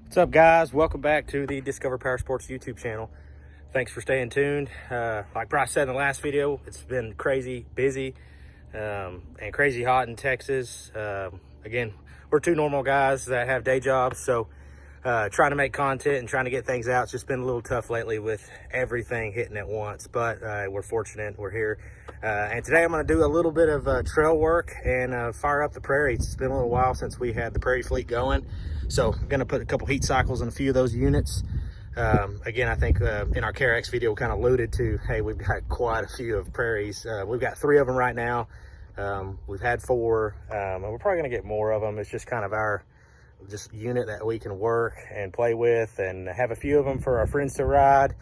What's up, guys? Welcome back to the Discover Power Sports YouTube channel. Thanks for staying tuned. Like Bryce said in the last video, it's been crazy busy and crazy hot in Texas. Again, we're two normal guys that have day jobs, so trying to make content and trying to get things out, it's just been a little tough lately with everything hitting at once, but we're fortunate we're here. And today I'm going to do a little bit of trail work and fire up the prairies. It's been a little while since we had the prairie fleet going, so I'm going to put a couple heat cycles in a few of those units. Again, I think in our KRX video we kind of alluded to, hey, we've got quite a few of prairies. We've got 3 of them right now. We've had 4, and we're probably going to get more of them. It's just kind of our unit that we can work and play with, and have a few of them for our friends to ride.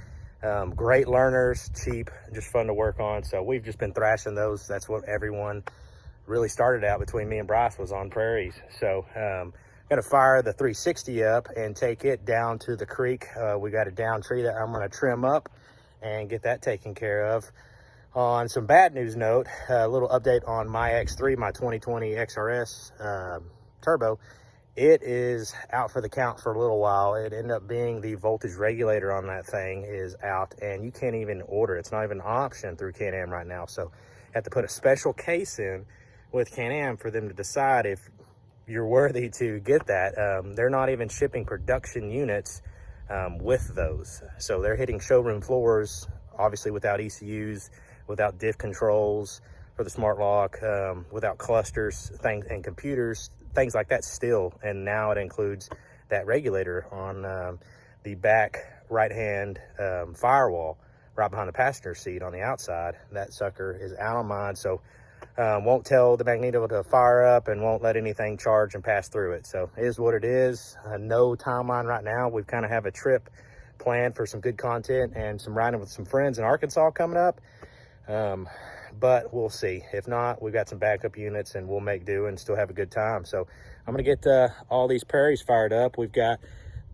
Great learners, cheap, just fun to work on. So we've just been thrashing those. That's what everyone really started out between me and Bryce, was on prairies. So got to fire the 360 up and take it down to the creek. We got a down tree that I'm going to trim up and get that taken care of. On some bad news note, a little update on my X3, my 2020 XRS turbo. It is out for the count for a little while. It ended up being the voltage regulator on that thing is out, and you can't even order it. It's not even an option through Can-Am right now. So you have to put a special case in with Can-Am for them to decide if you're worthy to get that. They're not even shipping production units with those. So they're hitting showroom floors, obviously without ECUs, without diff controls for the smart lock, without clusters, things and computers, things like that still. And now it includes that regulator on the back right hand firewall right behind the passenger seat on the outside. That sucker is out on mine, so won't tell the magneto to fire up and won't let anything charge and pass through it. So it is what it is. No timeline right now. We kind of have a trip planned for some good content and some riding with some friends in Arkansas coming up, but we'll see. If not, we've got some backup units and we'll make do and still have a good time. So I'm gonna get all these prairies fired up. We've got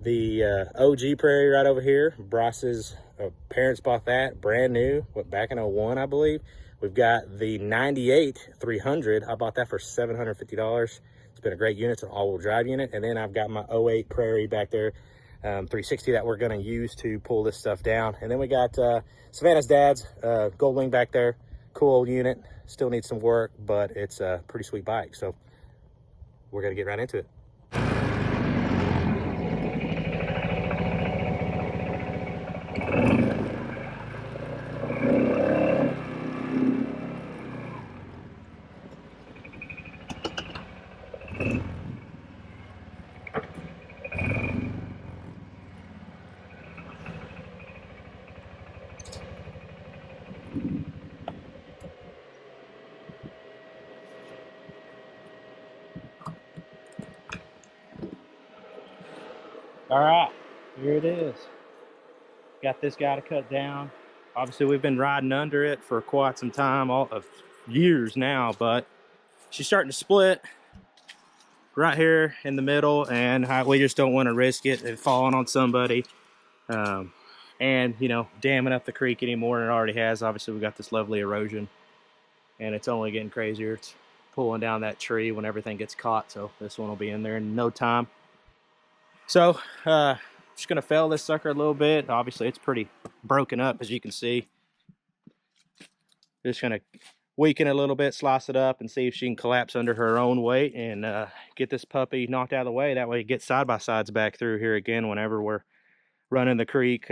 the OG prairie right over here. Bryce's parents bought that brand new, back in 01, I believe. We've got the 98 300. I bought that for $750. It's been a great unit. It's an all-wheel drive unit. And then I've got my 08 Prairie back there, 360, that we're going to use to pull this stuff down. And then we got Savannah's dad's Gold Wing back there. Cool old unit. Still needs some work, but it's a pretty sweet bike. So we're going to get right into it. All right, here it is. Got this guy to cut down. Obviously, we've been riding under it for quite some time, all of years now, but she's starting to split right here in the middle, and we just don't want to risk it falling on somebody and, you know, damming up the creek anymore than it already has. Obviously, we got this lovely erosion, and it's only getting crazier. It's pulling down that tree when everything gets caught, so this one will be in there in no time. So just gonna fell this sucker a little bit. Obviously it's pretty broken up, as you can see. Just gonna weaken it a little bit, slice it up, and see if she can collapse under her own weight and get this puppy knocked out of the way. That way it gets side-by-sides back through here again whenever we're running the creek,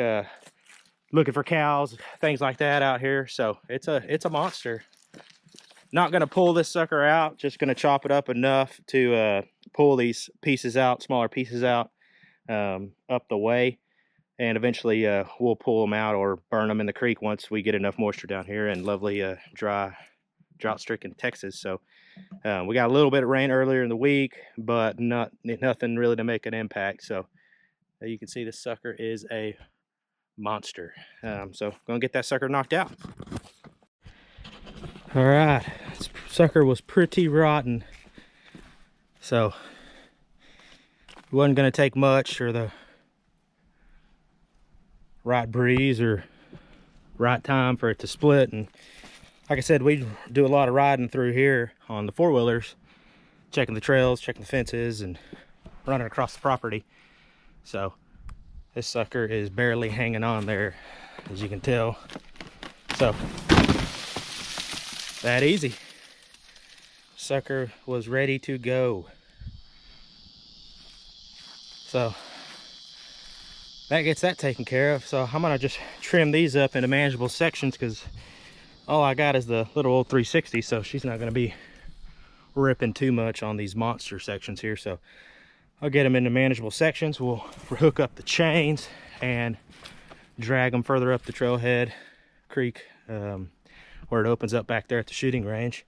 looking for cows, things like that out here. So it's a monster. Not gonna pull this sucker out, just gonna chop it up enough to pull these pieces out, smaller pieces out, up the way, and eventually we'll pull them out or burn them in the creek once we get enough moisture down here in lovely dry, drought-stricken Texas. So we got a little bit of rain earlier in the week, but nothing really to make an impact. So you can see this sucker is a monster. So gonna get that sucker knocked out. All right, this sucker was pretty rotten, so it wasn't going to take much, or the right breeze or right time for it to split. And like I said, we do a lot of riding through here on the four-wheelers, checking the trails, checking the fences, and running across the property. So this sucker is barely hanging on there, as you can tell. So that easy. Sucker was ready to go. So that gets that taken care of. So I'm gonna just trim these up into manageable sections, because all I got is the little old 360, so she's not gonna be ripping too much on these monster sections here. So I'll get them into manageable sections. We'll hook up the chains and drag them further up the trailhead creek, where it opens up back there at the shooting range,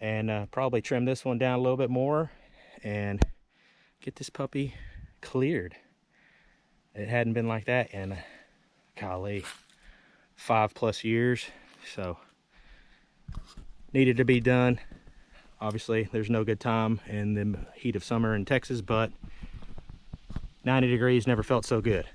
and probably trim this one down a little bit more and get this puppy cleared. It hadn't been like that in, golly, 5+ years. So needed to be done. Obviously there's no good time in the heat of summer in Texas, but 90 degrees never felt so good.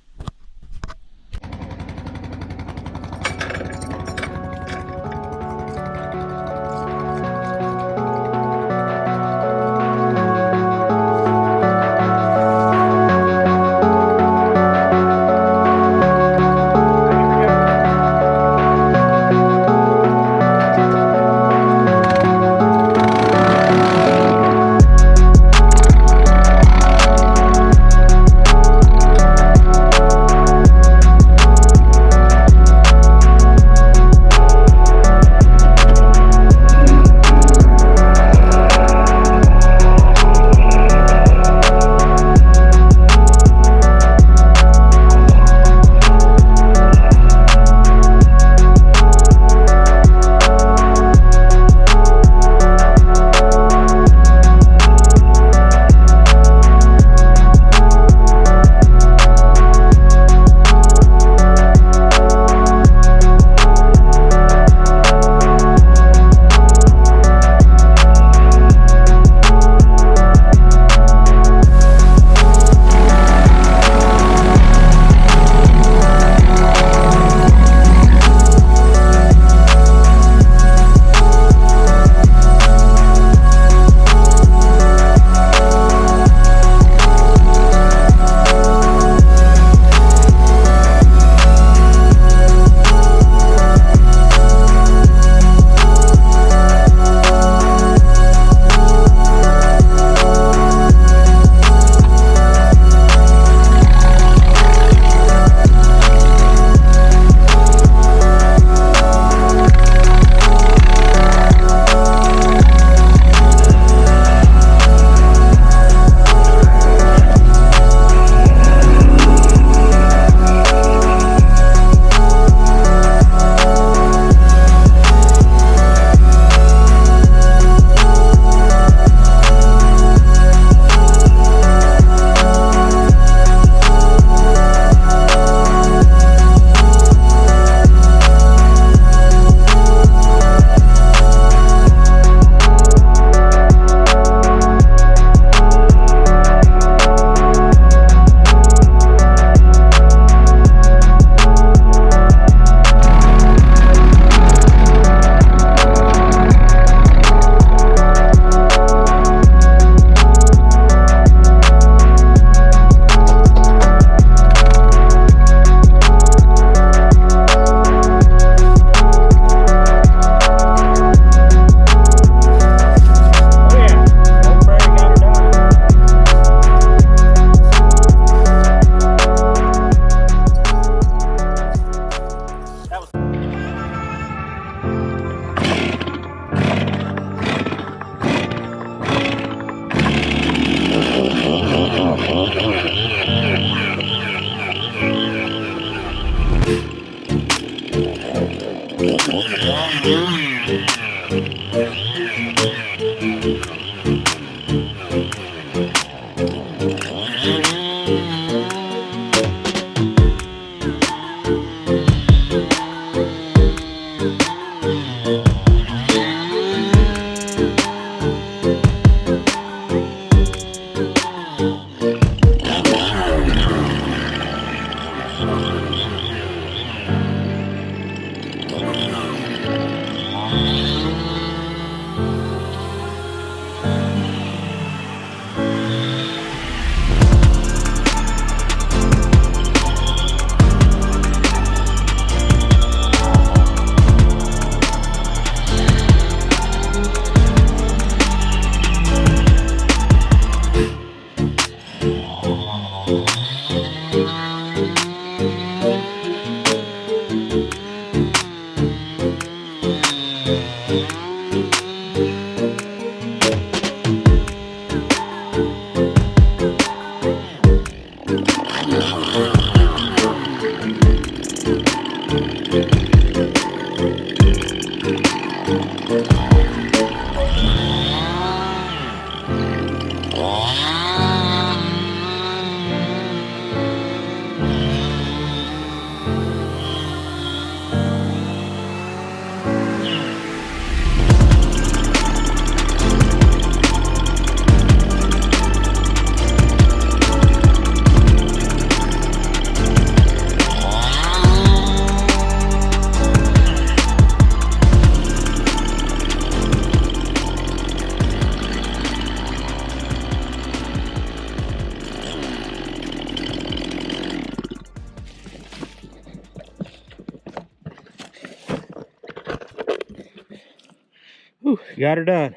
got her done.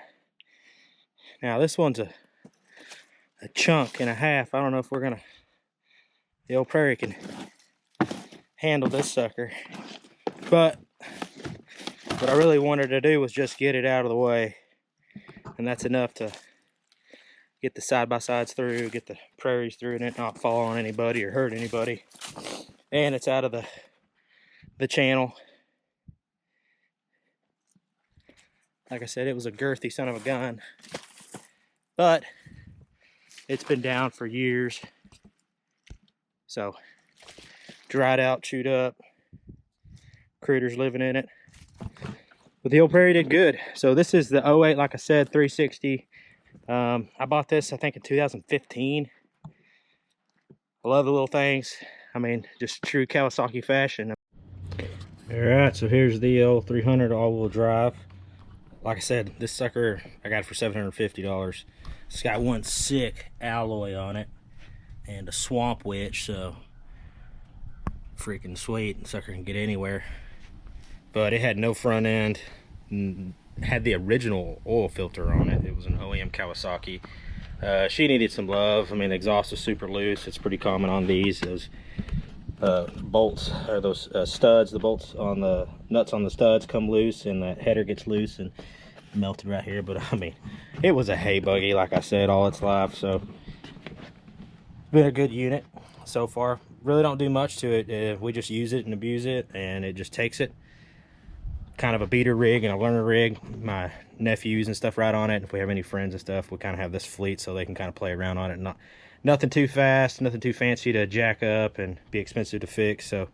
Now this one's a chunk and a half. I don't know if the old Prairie can handle this sucker. But what I really wanted to do was just get it out of the way. And that's enough to get the side-by-sides through, get the prairies through, and it not fall on anybody or hurt anybody. And it's out of the channel. Like I said, it was a girthy son of a gun. But it's been down for years. So, dried out, chewed up, critters living in it. But the old Prairie did good. So this is the 08, like I said, 360. I bought this, I think, in 2015. I love the little things. I mean, just true Kawasaki fashion. Alright, so here's the old 300 all-wheel drive. Like I said, this sucker, I got it for $750. It's got one sick alloy on it and a swamp witch, so freaking sweet. The sucker can get anywhere. But it had no front end, had the original oil filter on it. It was an OEM Kawasaki. She needed some love. I mean, the exhaust is super loose. It's pretty common on these. Those bolts, or those studs, the bolts on the nuts on the studs come loose, and that header gets loose and melted right here. But I mean, it was a hay buggy, like I said, all its life. So it's been a good unit so far. Really don't do much to it. We just use it and abuse it, and it just takes it. Kind of a beater rig and a learner rig. My nephews and stuff ride on it. If we have any friends and stuff, we kind of have this fleet so they can kind of play around on it. Nothing too fast, nothing too fancy to jack up and be expensive to fix. So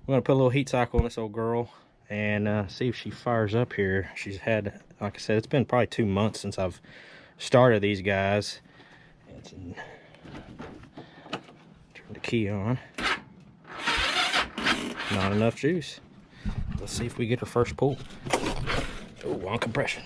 we're gonna put a little heat cycle on this old girl and see if she fires up here. She's had, like I said, it's been probably 2 months since I've started these guys. Turn the key on. Not enough juice. Let's see if we get her first pull. Oh, on compression.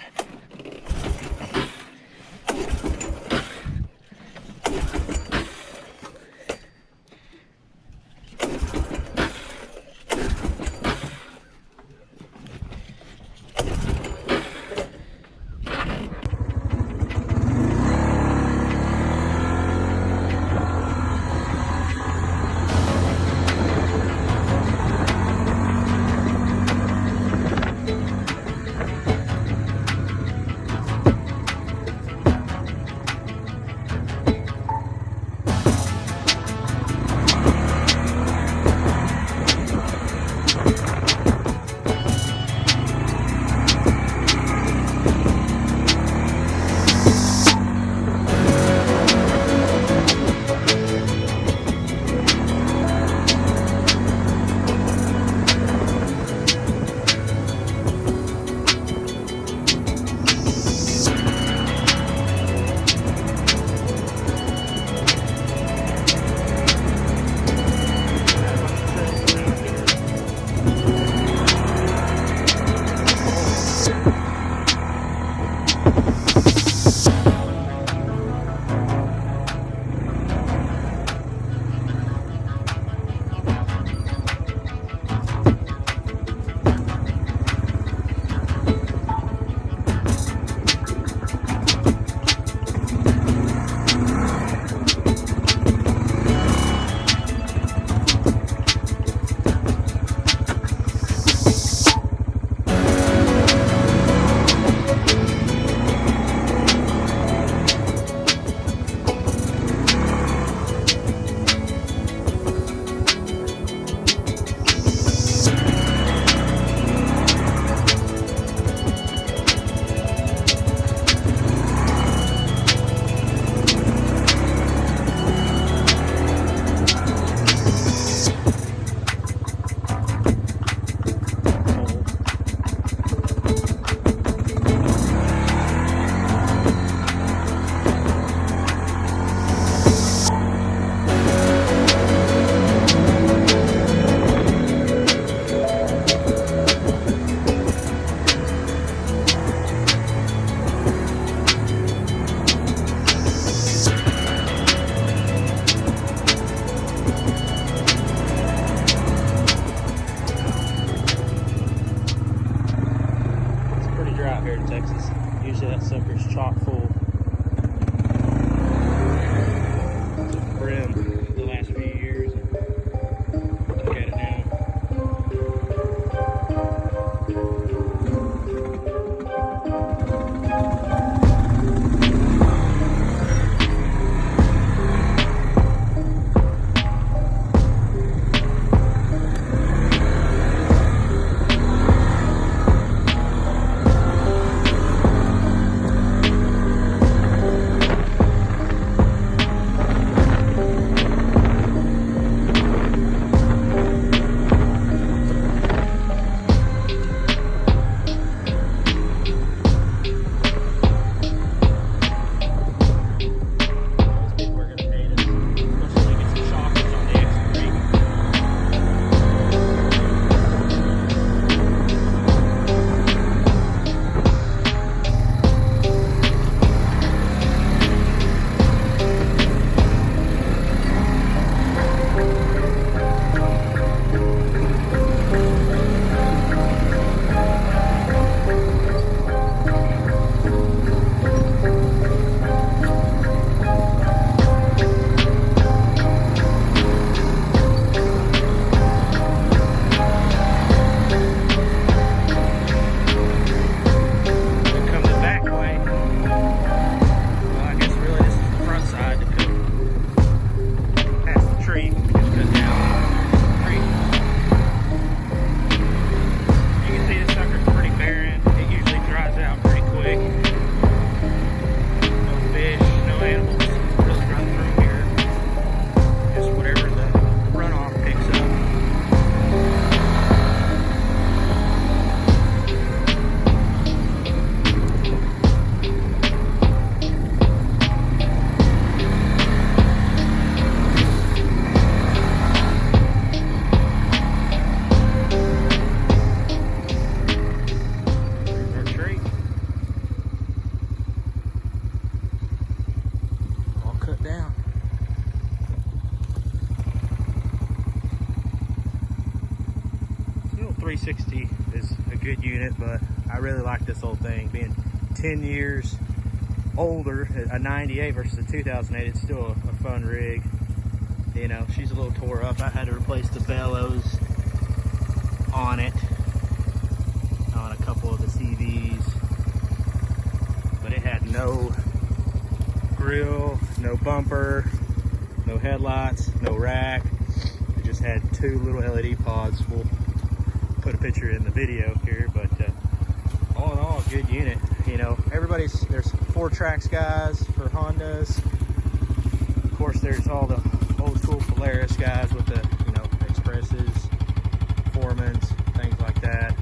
360 is a good unit, but I really like this old thing. Being 10 years older, a 98 versus a 2008, it's still a fun rig. You know, she's a little tore up. I had to replace the bellows on it, on a couple of the CVs, but it had no grill, no bumper, no headlights, no rack. It just had two little LED pods. We'll put a picture in the video here, but all in all, a good unit. You know, there's 4-Trax guys for Hondas. Of course, there's all the old school Polaris guys with the, you know, Expresses, Foremans, things like that,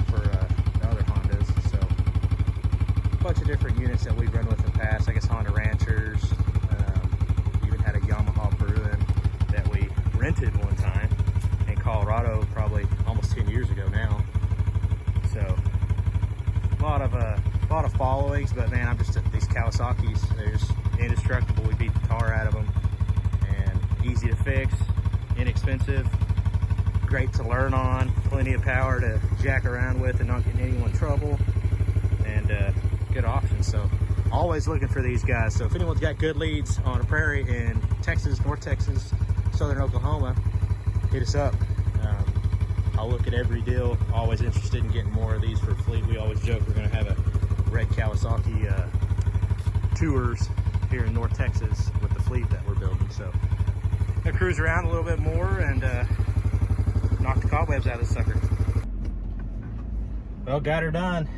for the other Hondas. So a bunch of different units that we've run with in the past. I guess Honda Ranchers, even had a Yamaha Bruin that we rented one time in Colorado, probably almost 10 years ago now. So a lot of followings, but man, these Kawasaki's, they're just indestructible. We beat the tar out of them, and easy to fix, inexpensive, great to learn on, plenty of power to jack around with and not get in anyone trouble, and good options. So always looking for these guys. So if anyone's got good leads on a prairie in Texas, North Texas, Southern Oklahoma, hit us up. I'll look at every deal. Always interested in getting more of these for fleet. We always joke we're going to have a red Kawasaki tours here in North Texas with the fleet that we're building. So gonna cruise around a little bit more and knock the cobwebs out of this sucker. Well, got her done.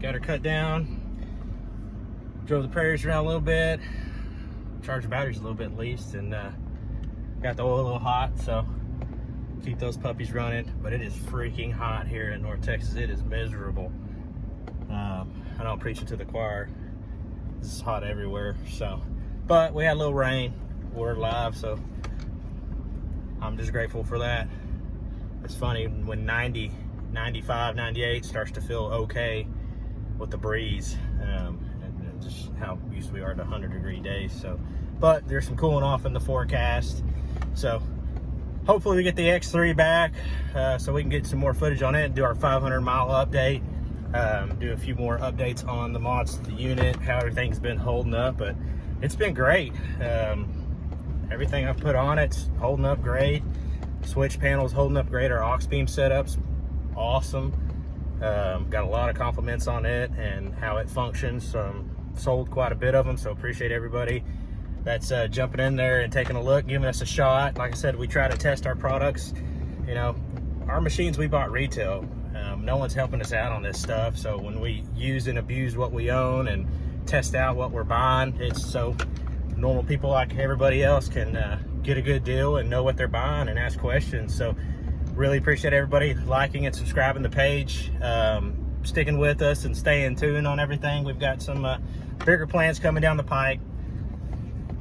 Got her cut down. Drove the prairies around a little bit. Charged the batteries a little bit at least, and got the oil a little hot, so keep those puppies running. But it is freaking hot here in North Texas. It is miserable. I don't preach it to the choir. It's hot everywhere. So, but we had a little rain. We're live, so I'm just grateful for that. It's funny when 90, 95, 98 starts to feel okay with the breeze, and just how used we are to 100-degree days. So, but there's some cooling off in the forecast. So hopefully we get the X3 back, so we can get some more footage on it and do our 500-mile update. Do a few more updates on the mods to the unit, how everything's been holding up. But it's been great. Everything I've put on it's holding up great. Switch panels holding up great. Our aux beam setup's awesome. Got a lot of compliments on it and how it functions. Sold quite a bit of them, so appreciate everybody that's jumping in there and taking a look, giving us a shot. Like I said, we try to test our products. You know, our machines we bought retail. No one's helping us out on this stuff. So when we use and abuse what we own and test out what we're buying, it's so normal people like everybody else can get a good deal and know what they're buying and ask questions. So really appreciate everybody liking and subscribing the page, sticking with us and staying tuned on everything. We've got some bigger plans coming down the pike.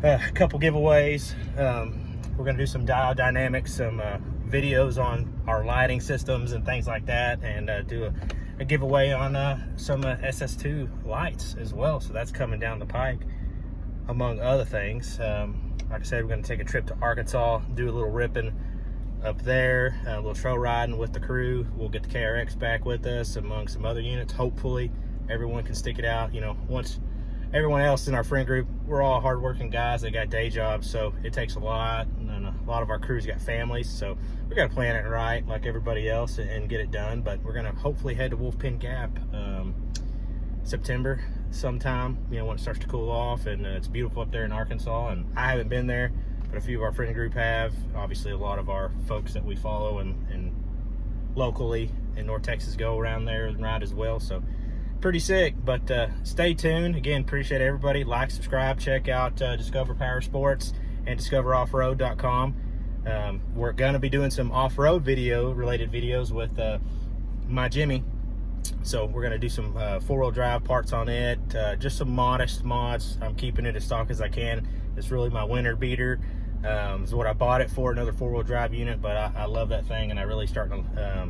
A couple giveaways. We're going to do some dial dynamics, some videos on our lighting systems and things like that, and do a giveaway on some SS2 lights as well. So that's coming down the pike, among other things. Like I said, we're going to take a trip to Arkansas, do a little ripping up there, a little trail riding with the crew. We'll get the KRX back with us, among some other units. Hopefully everyone can stick it out. You know, once everyone else in our friend group, we're all hardworking guys that got day jobs, so it takes a lot, and a lot of our crews got families, so we got to plan it right like everybody else and get it done. But we're gonna hopefully head to Wolfpen Gap September sometime, you know, when it starts to cool off, and it's beautiful up there in Arkansas. And I haven't been there, but a few of our friend group have. Obviously a lot of our folks that we follow and locally in North Texas go around there and ride as well. So pretty sick. But stay tuned. Again, appreciate everybody. Like, subscribe, check out Discover Power Sports and discoveroffroad.com. We're gonna be doing some off-road related videos with my Jimmy. So we're gonna do some four-wheel drive parts on it, just some modest mods. I'm keeping it as stock as I can. It's really my winter beater. Is what I bought it for, another four-wheel drive unit, but I love that thing, and I really starting to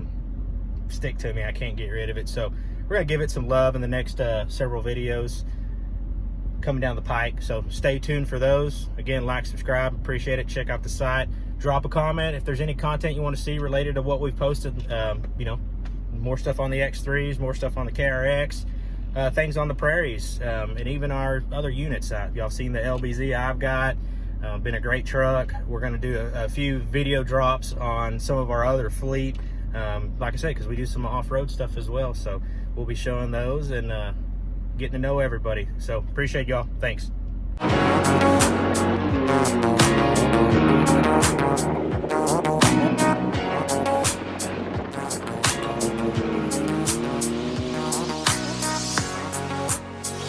stick to me. I can't get rid of it. So we're gonna give it some love in the next several videos coming down the pike. So stay tuned for those. Again, like, subscribe, appreciate it. Check out the site. drop a comment if there's any content you want to see related to what we've posted. You know, more stuff on the X3s, more stuff on the KRX, things on the Prairies, and even our other units. Y'all seen the LBZ I've got. Been a great truck. We're going to do a few video drops on some of our other fleet, like I said, because we do some off-road stuff as well. So we'll be showing those and getting to know everybody. So appreciate y'all. Thanks.